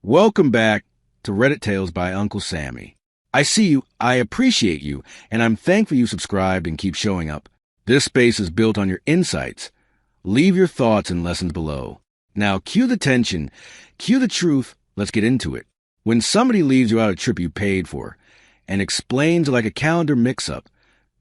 Welcome back to Reddit Tales by Uncle Sammy. I see you, I appreciate you, and I'm thankful you subscribed and keep showing up. This space is built on your insights. Leave your thoughts and lessons below. Now, cue the tension, cue the truth, let's get into it. When somebody leaves you out a trip you paid for and explains like a calendar mix-up,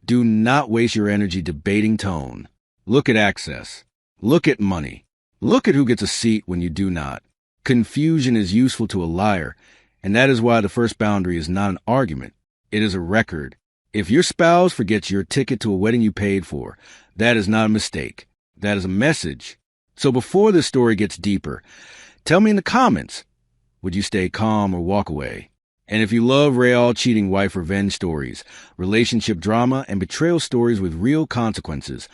do not waste your energy debating tone. Look at access. Look at money. Look at who gets a seat when you do not. Confusion is useful to a liar, and that is why the first boundary is not an argument. It is a record. If your spouse forgets your ticket to a wedding you paid for, that is not a mistake. That is a message. So before this story gets deeper, tell me in the comments, would you stay calm or walk away? And if you love real cheating wife revenge stories, relationship drama, and betrayal stories with real consequences,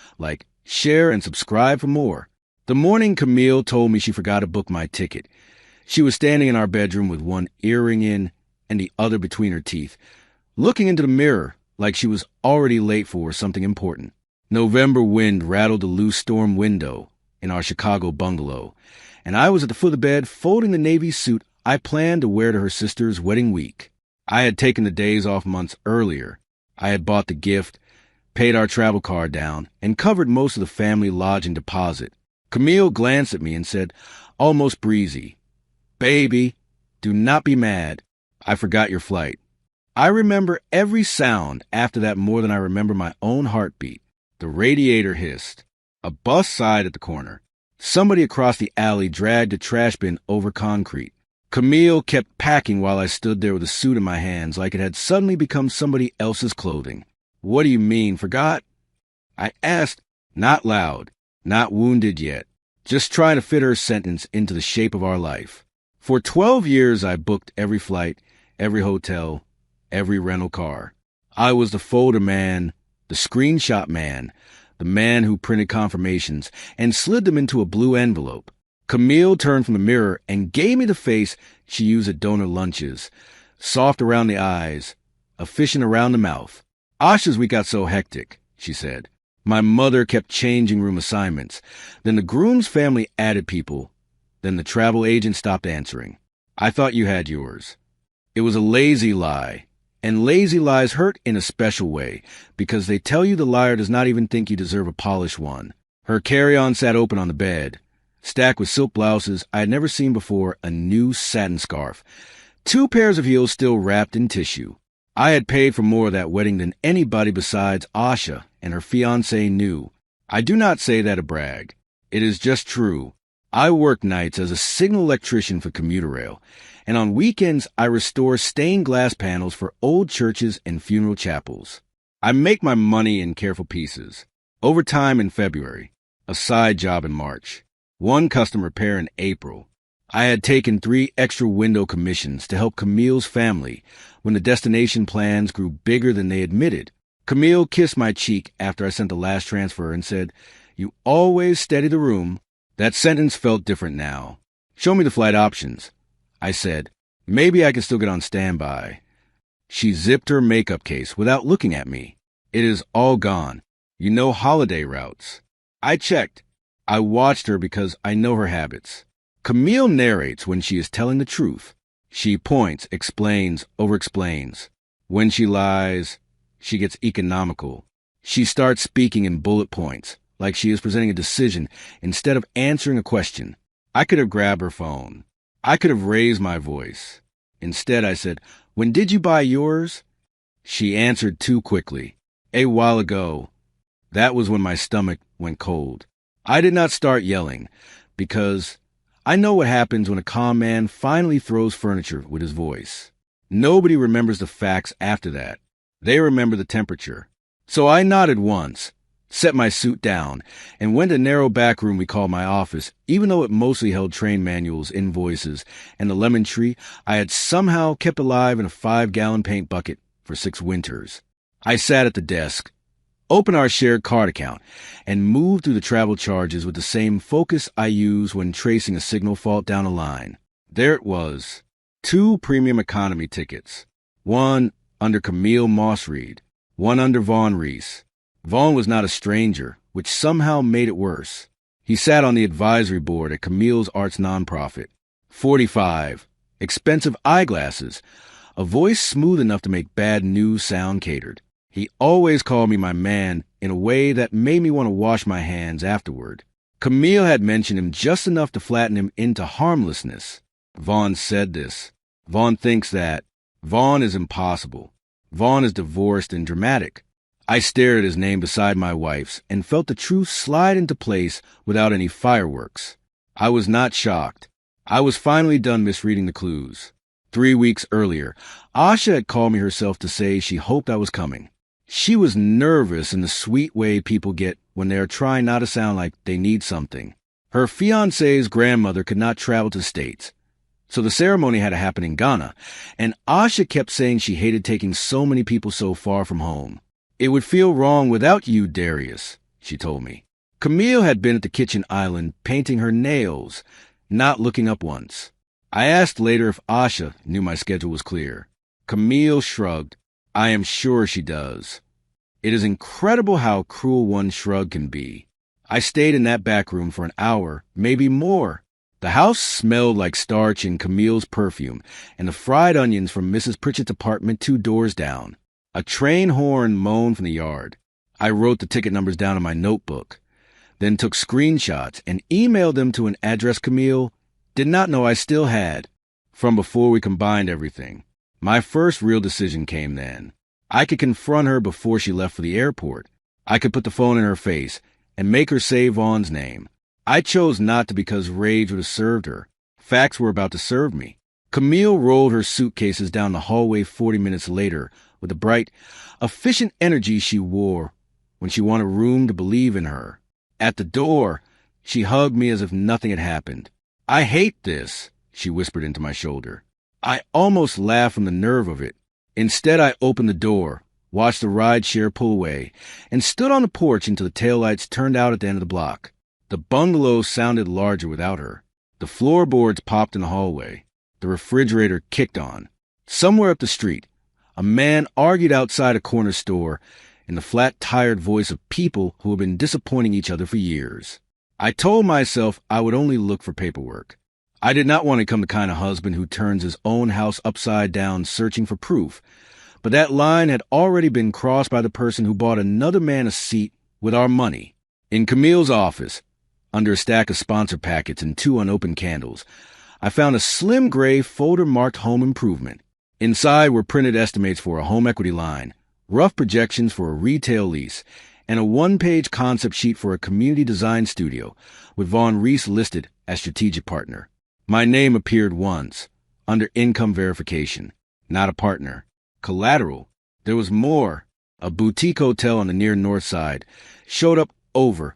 share and subscribe for more. The morning Camille told me she forgot to book my ticket. She was standing in our bedroom with one earring in and the other between her teeth, looking into the mirror like she was already late for something important. November wind rattled the loose storm window in our Chicago bungalow, and I was at the foot of the bed folding the navy suit I planned to wear to her sister's wedding week. I had taken the days off months earlier. I had bought the gift, paid our travel card down, and covered most of the family lodging deposit. Camille glanced at me and said, almost breezy, "Baby, do not be mad. I forgot your flight." I remember every sound after that more than I remember my own heartbeat. The radiator hissed. A bus sighed at the corner. Somebody across the alley dragged a trash bin over concrete. Camille kept packing while I stood there with a suit in my hands like it had suddenly become somebody else's clothing. "What do you mean, forgot?" I asked, not loud, not wounded yet, just trying to fit her sentence into the shape of our life. For 12 years, I booked every flight, every hotel, every rental car. I was the folder man, the screenshot man, the man who printed confirmations and slid them into a blue envelope. Camille turned from the mirror and gave me the face she used at donor lunches, soft around the eyes, efficient around the mouth. "Asha's week got so hectic," she said. My mother kept changing room assignments. Then the groom's family added people. Then the travel agent stopped answering. "I thought you had yours." It was a lazy lie. And lazy lies hurt in a special way, because they tell you the liar does not even think you deserve a polished one. Her carry-on sat open on the bed, stacked with silk blouses I had never seen before, a new satin scarf, 2 pairs of heels still wrapped in tissue. I had paid for more of that wedding than anybody besides Asha and her fiancé knew. I do not say that to brag. It is just true. I work nights as a signal electrician for commuter rail, and on weekends I restore stained glass panels for old churches and funeral chapels. I make my money in careful pieces. Overtime in February, a side job in March, one custom repair in April. I had taken 3 extra window commissions to help Camille's family when the destination plans grew bigger than they admitted. Camille kissed my cheek after I sent the last transfer and said, "You always steady the room." That sentence felt different now. "Show me the flight options." I said, "Maybe I can still get on standby." She zipped her makeup case without looking at me. "It is all gone. You know holiday routes." I checked. I watched her because I know her habits. Camille narrates when she is telling the truth. She points, explains, over-explains. When she lies, she gets economical. She starts speaking in bullet points, like she is presenting a decision instead of answering a question. I could have grabbed her phone. I could have raised my voice. Instead, I said, "When did you buy yours?" She answered too quickly. "A while ago." That was when my stomach went cold. I did not start yelling, because I know what happens when a calm man finally throws furniture with his voice. Nobody remembers the facts after that. They remember the temperature. So I nodded once, set my suit down, and went to the narrow back room we called my office. Even though it mostly held train manuals, invoices, and the lemon tree I had somehow kept alive in a 5-gallon paint bucket for 6 winters. I sat at the desk, opened our shared card account, and moved through the travel charges with the same focus I use when tracing a signal fault down a line. There it was, 2 premium economy tickets, one under Camille Mossreed, one under Vaughn Reese. Vaughn was not a stranger, which somehow made it worse. He sat on the advisory board at Camille's arts nonprofit. 45, expensive eyeglasses, a voice smooth enough to make bad news sound catered. He always called me my man in a way that made me want to wash my hands afterward. Camille had mentioned him just enough to flatten him into harmlessness. Vaughn said this. Vaughn thinks that. Vaughn is impossible. Vaughn is divorced and dramatic. I stared at his name beside my wife's and felt the truth slide into place without any fireworks. I was not shocked. I was finally done misreading the clues. 3 weeks earlier, Asha had called me herself to say she hoped I was coming. She was nervous in the sweet way people get when they are trying not to sound like they need something. Her fiancé's grandmother could not travel to the States, so the ceremony had to happen in Ghana, and Asha kept saying she hated taking so many people so far from home. It would feel wrong without you, Darius, she told me. Camille had been at the kitchen island painting her nails, not looking up once. I asked later if Asha knew my schedule was clear. Camille shrugged. I am sure she does. It is incredible how cruel one shrug can be. I stayed in that back room for an hour, maybe more. The house smelled like starch and Camille's perfume, and the fried onions from Mrs. Pritchett's apartment 2 doors down. A train horn moaned from the yard. I wrote the ticket numbers down in my notebook, then took screenshots and emailed them to an address Camille did not know I still had from before we combined everything. My first real decision came then. I could confront her before she left for the airport. I could put the phone in her face and make her say Vaughn's name. I chose not to because rage would have served her. Facts were about to serve me. Camille rolled her suitcases down the hallway 40 minutes later with the bright, efficient energy she wore when she wanted room to believe in her. At the door, she hugged me as if nothing had happened. I hate this, she whispered into my shoulder. I almost laughed from the nerve of it. Instead, I opened the door, watched the rideshare pull away, and stood on the porch until the taillights turned out at the end of the block. The bungalow sounded larger without her. The floorboards popped in the hallway. The refrigerator kicked on. Somewhere up the street, a man argued outside a corner store in the flat, tired voice of people who had been disappointing each other for years. I told myself I would only look for paperwork. I did not want to become the kind of husband who turns his own house upside down searching for proof, but that line had already been crossed by the person who bought another man a seat with our money. In Camille's office, under a stack of sponsor packets and 2 unopened candles, I found a slim gray folder marked Home Improvement. Inside were printed estimates for a home equity line, rough projections for a retail lease, and a 1-page concept sheet for a community design studio with Vaughn Reese listed as strategic partner. My name appeared once, under income verification, not a partner. Collateral. There was more. A boutique hotel on the near north side showed up over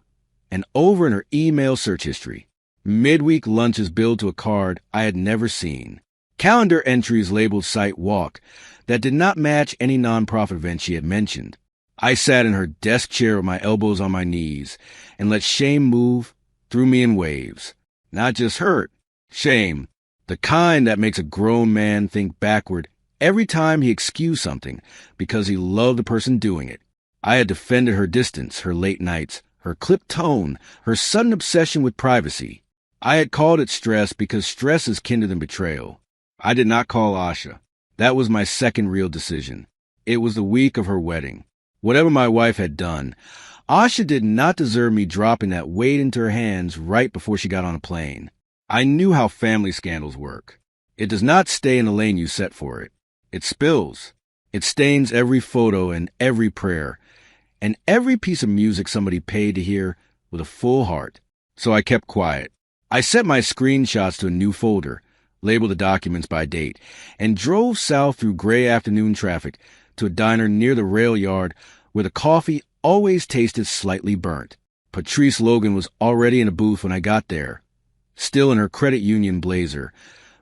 and over in her email search history. Midweek lunches billed to a card I had never seen. Calendar entries labeled Site Walk that did not match any nonprofit event she had mentioned. I sat in her desk chair with my elbows on my knees and let shame move through me in waves. Not just hurt. Shame, the kind that makes a grown man think backward every time he excused something because he loved the person doing it. I had defended her distance, her late nights, her clipped tone, her sudden obsession with privacy. I had called it stress because stress is kinder than betrayal. I did not call Asha. That was my second real decision. It was the week of her wedding. Whatever my wife had done, Asha did not deserve me dropping that weight into her hands right before she got on a plane. I knew how family scandals work. It does not stay in the lane you set for it. It spills. It stains every photo and every prayer, and every piece of music somebody paid to hear with a full heart. So I kept quiet. I set my screenshots to a new folder, labeled the documents by date, and drove south through gray afternoon traffic to a diner near the rail yard where the coffee always tasted slightly burnt. Patrice Logan was already in a booth when I got there, still in her credit union blazer,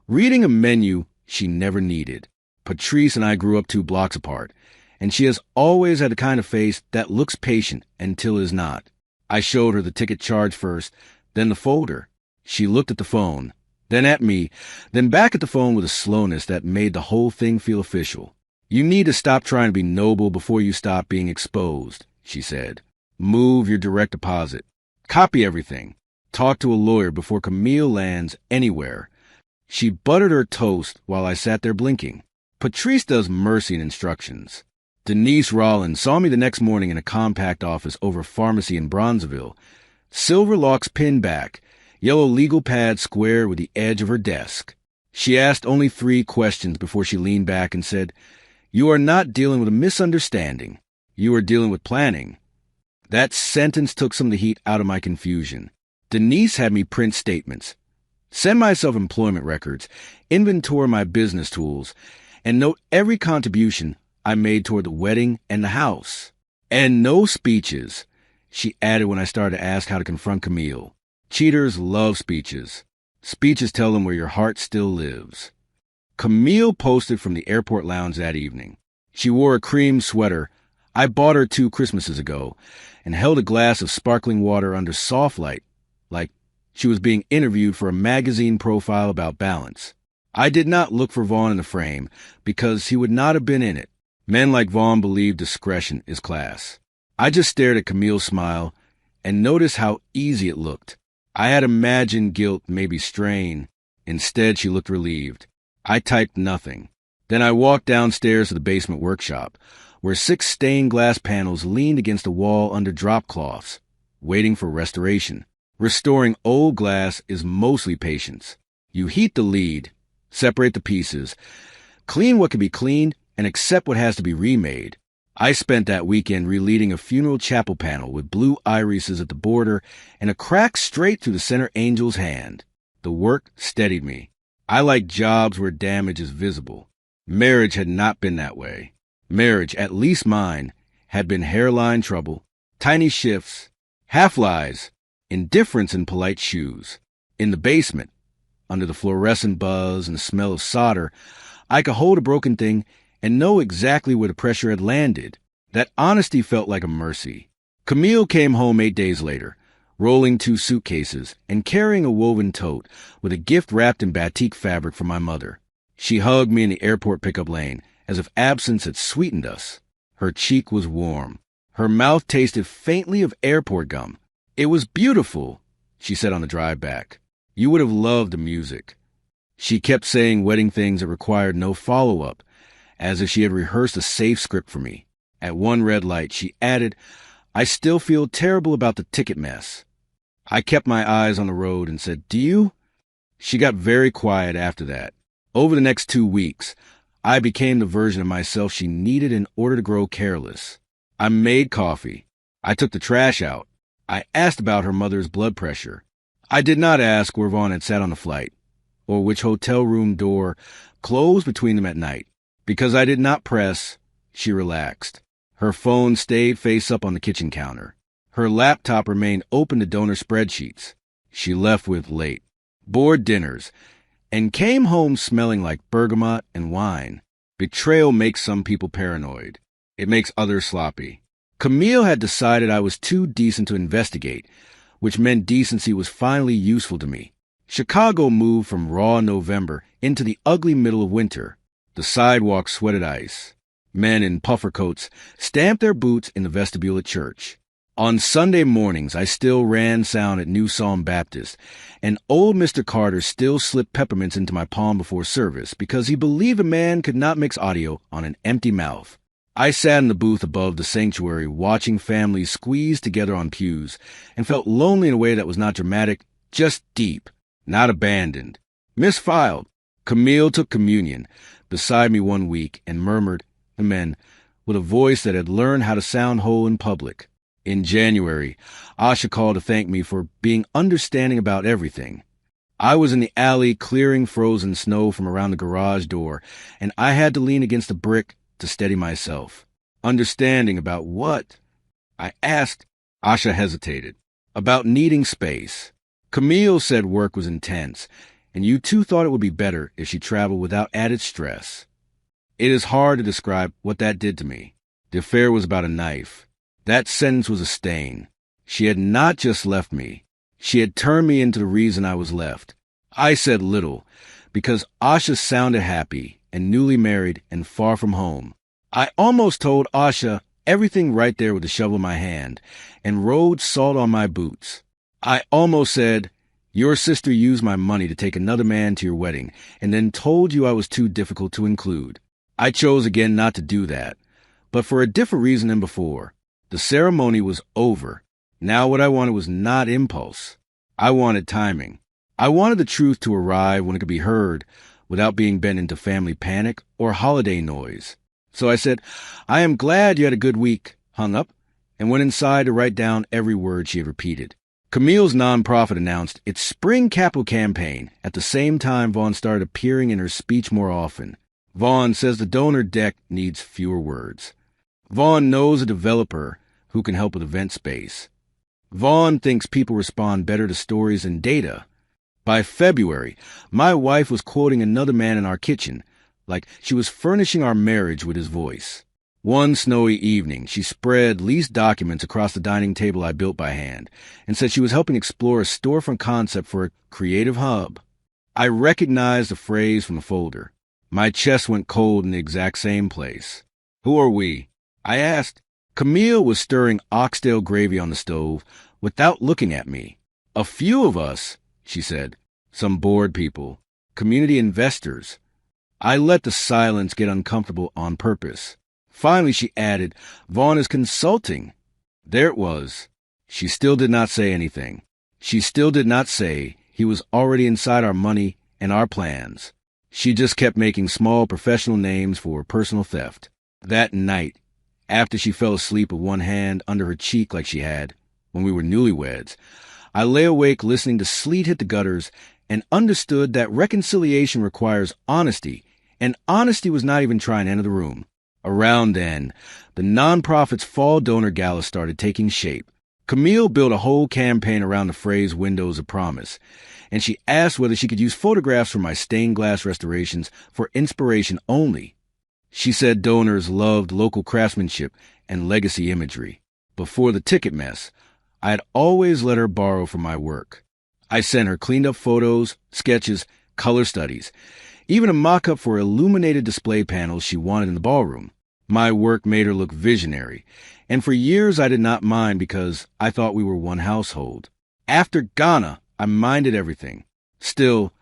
reading a menu she never needed. Patrice and I grew up 2 blocks apart, and she has always had the kind of face that looks patient until is not. I showed her the ticket charge first, then the folder. She looked at the phone, then at me, then back at the phone with a slowness that made the whole thing feel official. You need to stop trying to be noble before you stop being exposed, she said. Move your direct deposit. Copy everything. Talk to a lawyer before Camille lands anywhere. She buttered her toast while I sat there blinking. Patrice does mercy and instructions. Denise Rollins saw me the next morning in a compact office over pharmacy in Bronzeville. Silver locks pinned back, yellow legal pad square with the edge of her desk. She asked only 3 questions before she leaned back and said, "You are not dealing with a misunderstanding. You are dealing with planning." That sentence took some of the heat out of my confusion. Denise had me print statements, send myself employment records, inventory my business tools, and note every contribution I made toward the wedding and the house. And no speeches, she added when I started to ask how to confront Camille. Cheaters love speeches. Speeches tell them where your heart still lives. Camille posted from the airport lounge that evening. She wore a cream sweater I bought her 2 Christmases ago and held a glass of sparkling water under soft light, like she was being interviewed for a magazine profile about balance. I did not look for Vaughn in the frame because he would not have been in it. Men like Vaughn believe discretion is class. I just stared at Camille's smile and noticed how easy it looked. I had imagined guilt, maybe strain. Instead, she looked relieved. I typed nothing. Then I walked downstairs to the basement workshop, where 6 stained glass panels leaned against the wall under drop cloths, waiting for restoration. Restoring old glass is mostly patience. You heat the lead, separate the pieces, clean what can be cleaned, and accept what has to be remade. I spent that weekend releading a funeral chapel panel with blue irises at the border and a crack straight through the center angel's hand. The work steadied me. I like jobs where damage is visible. Marriage had not been that way. Marriage, at least mine, had been hairline trouble, tiny shifts, half-lies, indifference in polite shoes. In the basement, under the fluorescent buzz and the smell of solder, I could hold a broken thing and know exactly where the pressure had landed. That honesty felt like a mercy. Camille came home 8 days later, rolling 2 suitcases and carrying a woven tote with a gift wrapped in batik fabric from my mother. She hugged me in the airport pickup lane as if absence had sweetened us. Her cheek was warm. Her mouth tasted faintly of airport gum. "It was beautiful," she said on the drive back. "You would have loved the music." She kept saying wedding things that required no follow-up, as if she had rehearsed a safe script for me. At one red light, she added, "I still feel terrible about the ticket mess." I kept my eyes on the road and said, "Do you?" She got very quiet after that. Over the next 2 weeks, I became the version of myself she needed in order to grow careless. I made coffee. I took the trash out. I asked about her mother's blood pressure. I did not ask where Vaughn had sat on the flight, or which hotel room door closed between them at night. Because I did not press, she relaxed. Her phone stayed face up on the kitchen counter. Her laptop remained open to donor spreadsheets. She left with late, bored dinners, and came home smelling like bergamot and wine. Betrayal makes some people paranoid. It makes others sloppy. Camille had decided I was too decent to investigate, which meant decency was finally useful to me. Chicago moved from raw November into the ugly middle of winter. The sidewalk sweated ice. Men in puffer coats stamped their boots in the vestibule at church. On Sunday mornings, I still ran sound at New Psalm Baptist, and old Mr. Carter still slipped peppermints into my palm before service because he believed a man could not mix audio on an empty mouth. I sat in the booth above the sanctuary watching families squeeze together on pews and felt lonely in a way that was not dramatic, just deep, not abandoned. Misfiled. Camille took communion beside me one week and murmured, "Amen," with a voice that had learned how to sound whole in public. In January, Asha called to thank me for being understanding about everything. I was in the alley clearing frozen snow from around the garage door, and I had to lean against a brick to steady myself. Understanding about what? I asked. Asha hesitated. About needing space. Camille said work was intense, and you two thought it would be better if she traveled without added stress. It is hard to describe what that did to me. The affair was about a knife. That sentence was a stain. She had not just left me. She had turned me into the reason I was left. I said little, because Asha sounded happy and newly married and far from home. I almost told Asha everything right there with the shovel in my hand and rode salt on my boots. I almost said, Your sister used my money to take another man to your wedding and then told you I was too difficult to include. I chose again not to do that, but for a different reason than before. The ceremony was over. Now what I wanted was not impulse. I wanted timing. I wanted the truth to arrive when it could be heard without being bent into family panic or holiday noise. So I said, I am glad you had a good week, hung up, and went inside to write down every word she had repeated. Camille's nonprofit announced its spring capital campaign at the same time Vaughn started appearing in her speech more often. Vaughn says the donor deck needs fewer words. Vaughn knows a developer who can help with event space. Vaughn thinks people respond better to stories than data. By February, my wife was quoting another man in our kitchen, like she was furnishing our marriage with his voice. One snowy evening, she spread leased documents across the dining table I built by hand and said she was helping explore a storefront concept for a creative hub. I recognized the phrase from the folder. My chest went cold in the exact same place. Who are we? I asked. Camille was stirring oxtail gravy on the stove without looking at me. A few of us, she said. Some bored people. Community investors. I let the silence get uncomfortable on purpose. Finally, she added, Vaughn is consulting. There it was. She still did not say anything. She still did not say he was already inside our money and our plans. She just kept making small professional names for personal theft. That night, after she fell asleep with one hand under her cheek like she had when we were newlyweds, I lay awake listening to sleet hit the gutters and understood that reconciliation requires honesty, and honesty was not even trying to enter the room. Around then, the nonprofit's fall donor gala started taking shape. Camille built a whole campaign around the phrase windows of promise, and she asked whether she could use photographs from my stained glass restorations for inspiration only. She said donors loved local craftsmanship and legacy imagery. Before the ticket mess, I had always let her borrow from my work. I sent her cleaned-up photos, sketches, color studies, even a mock-up for illuminated display panels she wanted in the ballroom. My work made her look visionary, and for years I did not mind because I thought we were one household. After Ghana, I minded everything. Still,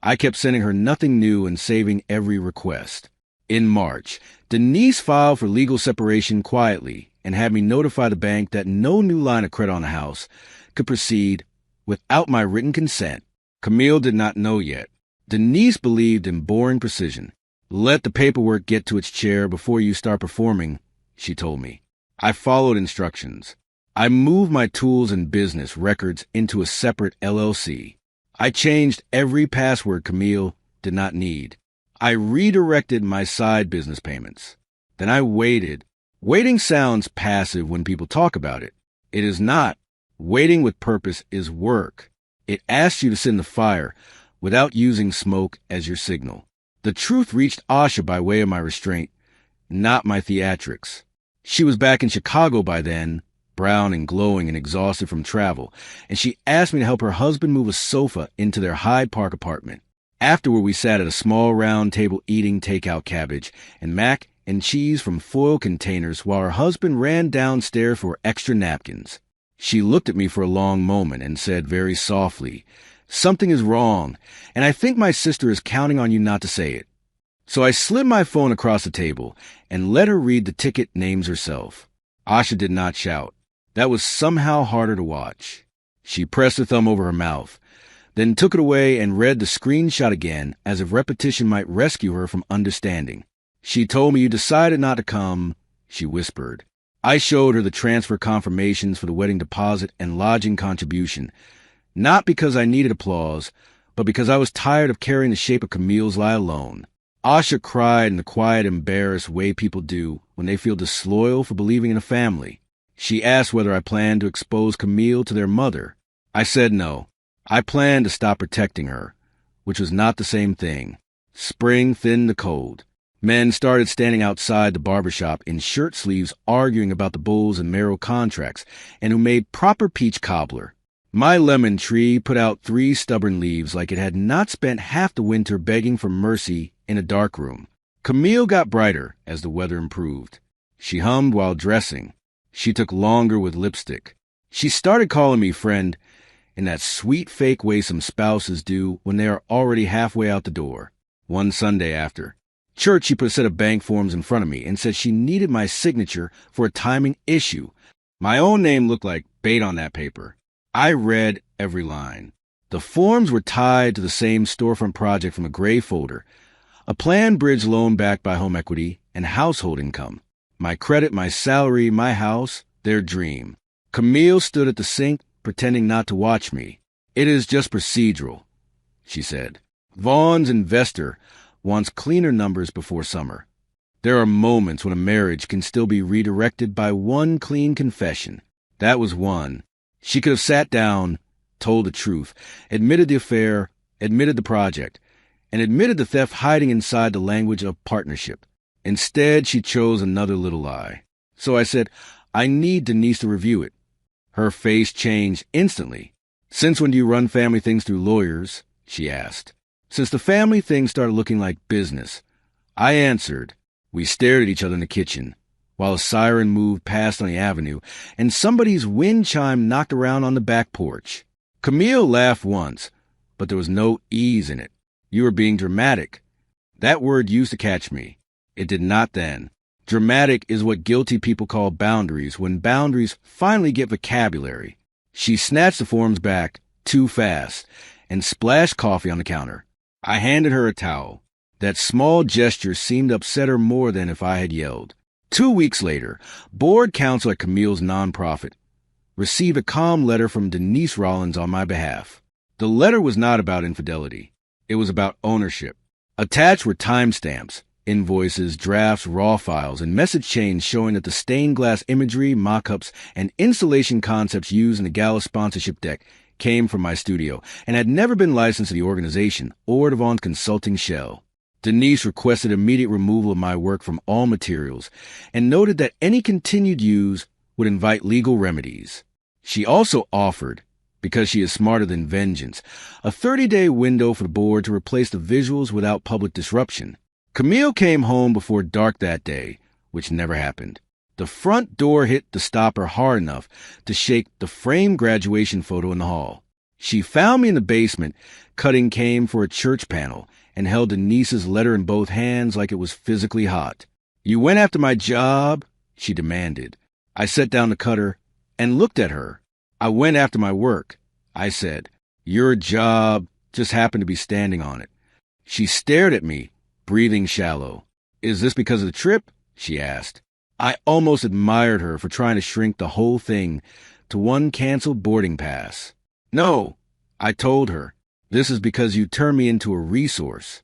I kept sending her nothing new and saving every request. In March, Denise filed for legal separation quietly and had me notify the bank that no new line of credit on the house could proceed without my written consent. Camille did not know yet. Denise believed in boring precision. Let the paperwork get to its chair before you start performing, she told me. I followed instructions. I moved my tools and business records into a separate LLC. I changed every password Camille did not need. I redirected my side business payments. Then I waited. Waiting sounds passive when people talk about it. It is not. Waiting with purpose is work. It asks you to sit in the fire without using smoke as your signal. The truth reached Asha by way of my restraint, not my theatrics. She was back in Chicago by then, brown and glowing and exhausted from travel, and she asked me to help her husband move a sofa into their Hyde Park apartment. Afterward, we sat at a small round table eating takeout cabbage and mac and cheese from foil containers while her husband ran downstairs for extra napkins. She looked at me for a long moment and said very softly, Something is wrong, and I think my sister is counting on you not to say it. So I slid my phone across the table and let her read the ticket names herself. Asha did not shout. That was somehow harder to watch. She pressed her thumb over her mouth, then took it away and read the screenshot again as if repetition might rescue her from understanding. She told me you decided not to come, she whispered. I showed her the transfer confirmations for the wedding deposit and lodging contribution, not because I needed applause, but because I was tired of carrying the shape of Camille's lie alone. Asha cried in the quiet, embarrassed way people do when they feel disloyal for believing in a family. She asked whether I planned to expose Camille to their mother. I said no. I planned to stop protecting her, which was not the same thing. Spring thinned the cold. Men started standing outside the barbershop in shirt sleeves arguing about the Bulls and Merrill contracts and who made proper peach cobbler. My lemon tree put out 3 stubborn leaves like it had not spent half the winter begging for mercy in a dark room. Camille got brighter as the weather improved. She hummed while dressing. She took longer with lipstick. She started calling me friend, in that sweet fake way some spouses do when they are already halfway out the door. One Sunday after church, she put a set of bank forms in front of me and said she needed my signature for a timing issue. My own name looked like bait on that paper. I read every line. The forms were tied to the same storefront project from a gray folder, a planned bridge loan backed by home equity and household income. My credit, my salary, my house, their dream. Camille stood at the sink, pretending not to watch me. It is just procedural, she said. Vaughn's investor wants cleaner numbers before summer. There are moments when a marriage can still be redirected by one clean confession. That was one. She could have sat down, told the truth, admitted the affair, admitted the project, and admitted the theft hiding inside the language of partnership. Instead, she chose another little lie. So I said, I need Denise to review it. Her face changed instantly. Since when do you run family things through lawyers? She asked. Since the family thing started looking like business. I answered. We stared at each other in the kitchen, while a siren moved past on the avenue, and somebody's wind chime knocked around on the back porch. Camille laughed once, but there was no ease in it. You were being dramatic. That word used to catch me. It did not then. Dramatic is what guilty people call boundaries when boundaries finally get vocabulary. She snatched the forms back too fast and splashed coffee on the counter. I handed her a towel. That small gesture seemed to upset her more than if I had yelled. 2 weeks later, board counsel at Camille's nonprofit received a calm letter from Denise Rollins on my behalf. The letter was not about infidelity. It was about ownership. Attached were timestamps, invoices, drafts, raw files, and message chains showing that the stained glass imagery, mock-ups, and installation concepts used in the gala sponsorship deck came from my studio and had never been licensed to the organization or to Vaughn's consulting shell. Denise requested immediate removal of my work from all materials and noted that any continued use would invite legal remedies. She also offered, because she is smarter than vengeance, a 30-day window for the board to replace the visuals without public disruption. Camille came home before dark that day, which never happened. The front door hit the stopper hard enough to shake the framed graduation photo in the hall. She found me in the basement, cutting cane for a church panel, and held Denise's letter in both hands like it was physically hot. You went after my job? She demanded. I set down the cutter and looked at her. I went after my work. I said, your job just happened to be standing on it. She stared at me, breathing shallow. Is this because of the trip? She asked. I almost admired her for trying to shrink the whole thing to one canceled boarding pass. No, I told her. This is because you turned me into a resource.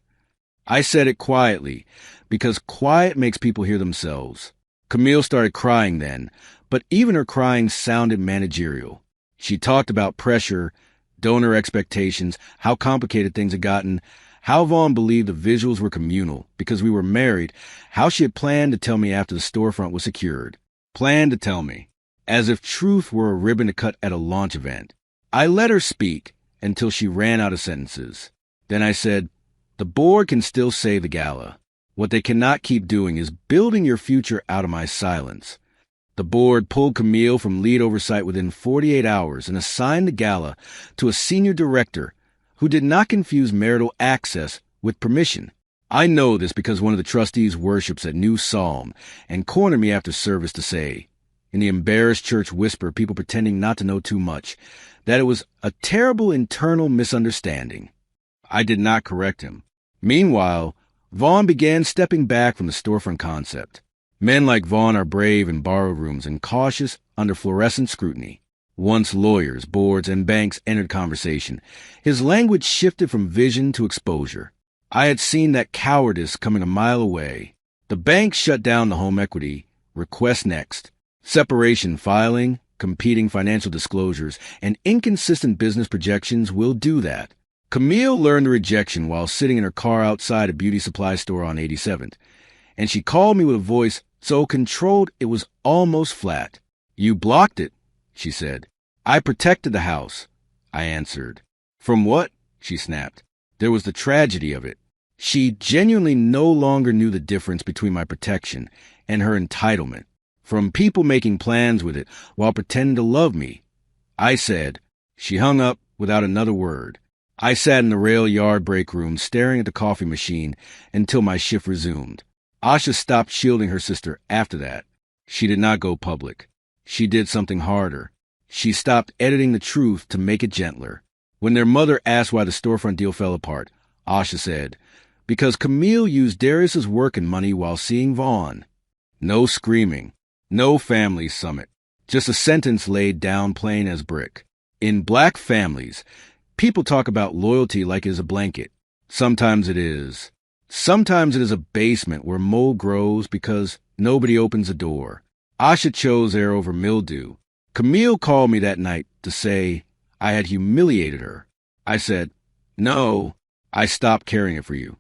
I said it quietly, because quiet makes people hear themselves. Camille started crying then, but even her crying sounded managerial. She talked about pressure, donor expectations, how complicated things had gotten, how Vaughn believed the visuals were communal because we were married, how she had planned to tell me after the storefront was secured. Planned to tell me, as if truth were a ribbon to cut at a launch event. I let her speak until she ran out of sentences. Then I said, the board can still save the gala. What they cannot keep doing is building your future out of my silence. The board pulled Camille from lead oversight within 48 hours and assigned the gala to a senior director who did not confuse marital access with permission. I know this because one of the trustees worships at New Psalm and cornered me after service to say, in the embarrassed church whisper, people pretending not to know too much, that it was a terrible internal misunderstanding. I did not correct him. Meanwhile, Vaughn began stepping back from the storefront concept. Men like Vaughn are brave in borrowed rooms and cautious under fluorescent scrutiny. Once lawyers, boards, and banks entered conversation, his language shifted from vision to exposure. I had seen that cowardice coming a mile away. The bank shut down the home equity, request next. Separation filing, competing financial disclosures, and inconsistent business projections will do that. Camille learned the rejection while sitting in her car outside a beauty supply store on 87th, and she called me with a voice so controlled it was almost flat. You blocked it, she said. I protected the house, I answered. From what? She snapped. There was the tragedy of it. She genuinely no longer knew the difference between my protection and her entitlement. From people making plans with it while pretending to love me. I said, She hung up without another word. I sat in the rail yard break room staring at the coffee machine until my shift resumed. Asha stopped shielding her sister after that. She did not go public. She did something harder. She stopped editing the truth to make it gentler. When their mother asked why the storefront deal fell apart, Asha said, "Because Camille used Darius's working money while seeing Vaughn." No screaming. No family summit. Just a sentence laid down plain as brick. In black families, people talk about loyalty like it is a blanket. Sometimes it is. Sometimes it is a basement where mold grows because nobody opens the door. Asha chose air over mildew. Camille called me that night to say I had humiliated her. I said, "No, I stopped caring it for you."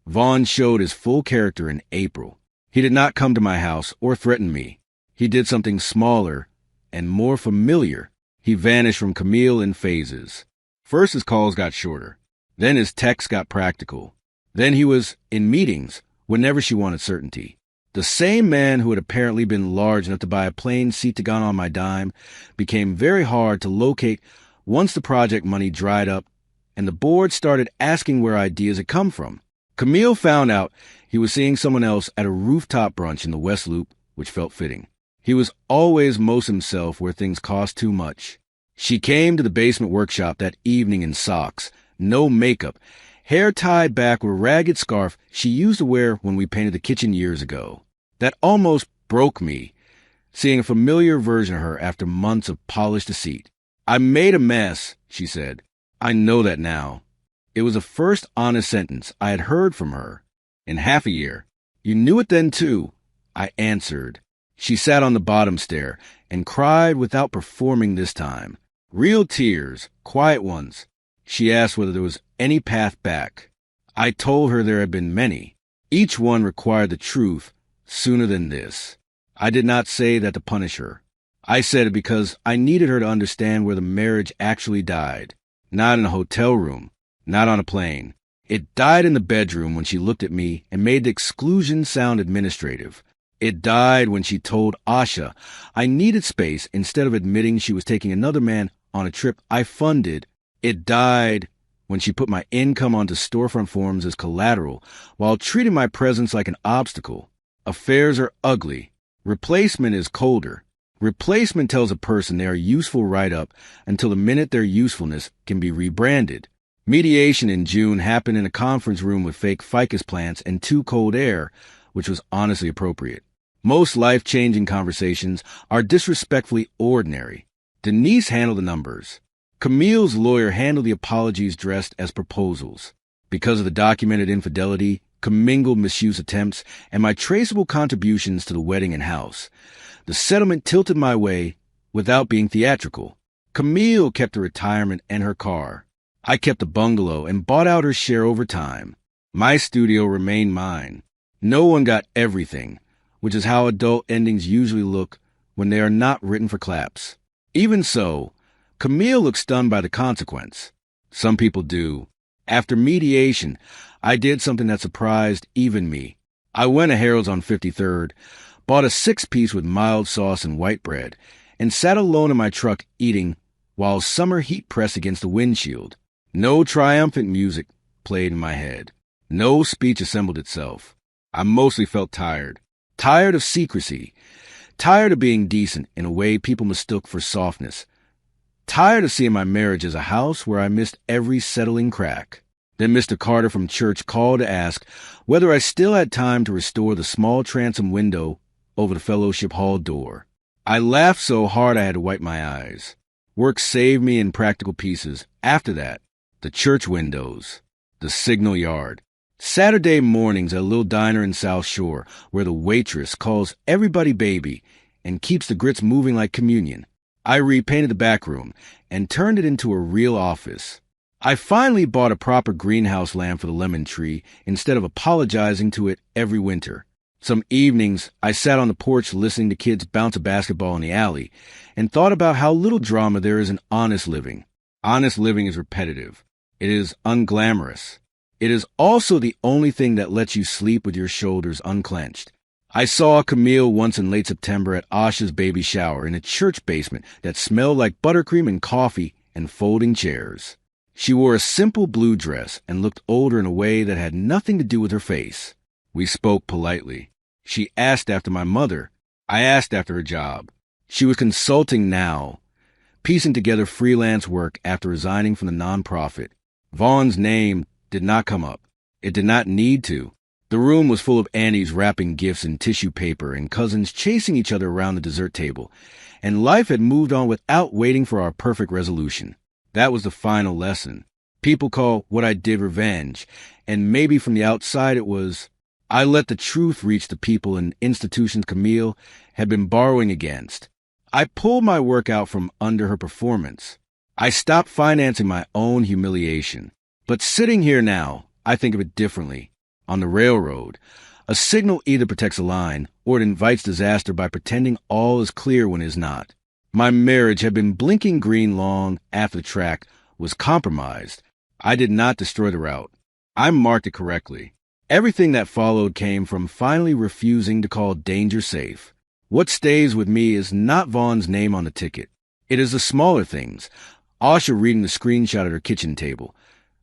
Vaughn showed his full character in April. He did not come to my house or threaten me. He did something smaller and more familiar. He vanished from Camille in phases. First his calls got shorter. Then his texts got practical. Then he was in meetings whenever she wanted certainty. The same man who had apparently been large enough to buy a plane seat to gone on my dime became very hard to locate once the project money dried up and the board started asking where ideas had come from. Camille found out he was seeing someone else at a rooftop brunch in the West Loop, which felt fitting. He was always most himself where things cost too much. She came to the basement workshop that evening in socks, no makeup, hair tied back with a ragged scarf she used to wear when we painted the kitchen years ago. That almost broke me, seeing a familiar version of her after months of polished deceit. "I made a mess," she said. "I know that now." It was the first honest sentence I had heard from her in half a year. "You knew it then, too," I answered. She sat on the bottom stair and cried without performing this time. Real tears, quiet ones. She asked whether there was any path back. I told her there had been many. Each one required the truth sooner than this. I did not say that to punish her. I said it because I needed her to understand where the marriage actually died. Not in a hotel room, not on a plane. It died in the bedroom when she looked at me and made the exclusion sound administrative. It died when she told Asha I needed space instead of admitting she was taking another man on a trip I funded. It died when she put my income onto storefront forms as collateral while treating my presence like an obstacle. Affairs are ugly. Replacement is colder. Replacement tells a person they are useful right up until the minute their usefulness can be rebranded. Mediation in June happened in a conference room with fake ficus plants and too cold air, which was honestly appropriate. Most life-changing conversations are disrespectfully ordinary. Denise handled the numbers. Camille's lawyer handled the apologies dressed as proposals. Because of the documented infidelity, commingled misuse attempts, and my traceable contributions to the wedding and house, the settlement tilted my way without being theatrical. Camille kept her retirement and her car. I kept the bungalow and bought out her share over time. My studio remained mine. No one got everything, which is how adult endings usually look when they are not written for claps. Even so, Camille looked stunned by the consequence. Some people do. After mediation, I did something that surprised even me. I went to Harold's on 53rd, bought a 6-piece with mild sauce and white bread, and sat alone in my truck eating while summer heat pressed against the windshield. No triumphant music played in my head. No speech assembled itself. I mostly felt tired. Tired of secrecy. Tired of being decent in a way people mistook for softness. Tired of seeing my marriage as a house where I missed every settling crack. Then Mr. Carter from church called to ask whether I still had time to restore the small transom window over the fellowship hall door. I laughed so hard I had to wipe my eyes. Work saved me in practical pieces. After that, the church windows, the signal yard. Saturday mornings at a little diner in South Shore where the waitress calls everybody baby and keeps the grits moving like communion. I repainted the back room and turned it into a real office. I finally bought a proper greenhouse lamp for the lemon tree instead of apologizing to it every winter. Some evenings, I sat on the porch listening to kids bounce a basketball in the alley and thought about how little drama there is in honest living. Honest living is repetitive. It is unglamorous. It is also the only thing that lets you sleep with your shoulders unclenched. I saw Camille once in late September at Asha's baby shower in a church basement that smelled like buttercream and coffee and folding chairs. She wore a simple blue dress and looked older in a way that had nothing to do with her face. We spoke politely. She asked after my mother. I asked after her job. She was consulting now, piecing together freelance work after resigning from the nonprofit. Vaughn's name did not come up. It did not need to. The room was full of aunties wrapping gifts in tissue paper and cousins chasing each other around the dessert table, and life had moved on without waiting for our perfect resolution. That was the final lesson. People call what I did revenge, and maybe from the outside it was, I let the truth reach the people and institutions Camille had been borrowing against. I pulled my work out from under her performance. I stopped financing my own humiliation. But sitting here now, I think of it differently. On the railroad, a signal either protects a line or it invites disaster by pretending all is clear when it is not. My marriage had been blinking green long after the track was compromised. I did not destroy the route. I marked it correctly. Everything that followed came from finally refusing to call danger safe. What stays with me is not Vaughn's name on the ticket. It is the smaller things. Asha reading the screenshot at her kitchen table.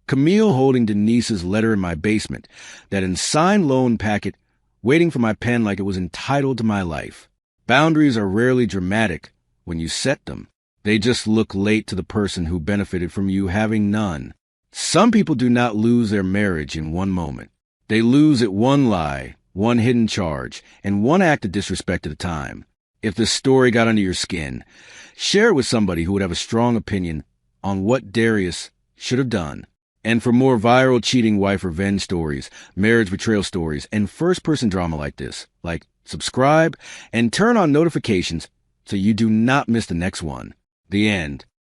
Camille holding Denise's letter in my basement, that unsigned loan packet waiting for my pen like it was entitled to my life. Boundaries are rarely dramatic when you set them. They just look late to the person who benefited from you having none. Some people do not lose their marriage in one moment. They lose it one lie, one hidden charge, and one act of disrespect at a time. If this story got under your skin, share it with somebody who would have a strong opinion on what Darius should have done. And for more viral cheating wife revenge stories, marriage betrayal stories, and first-person drama like this, subscribe, and turn on notifications so you do not miss the next one. The end.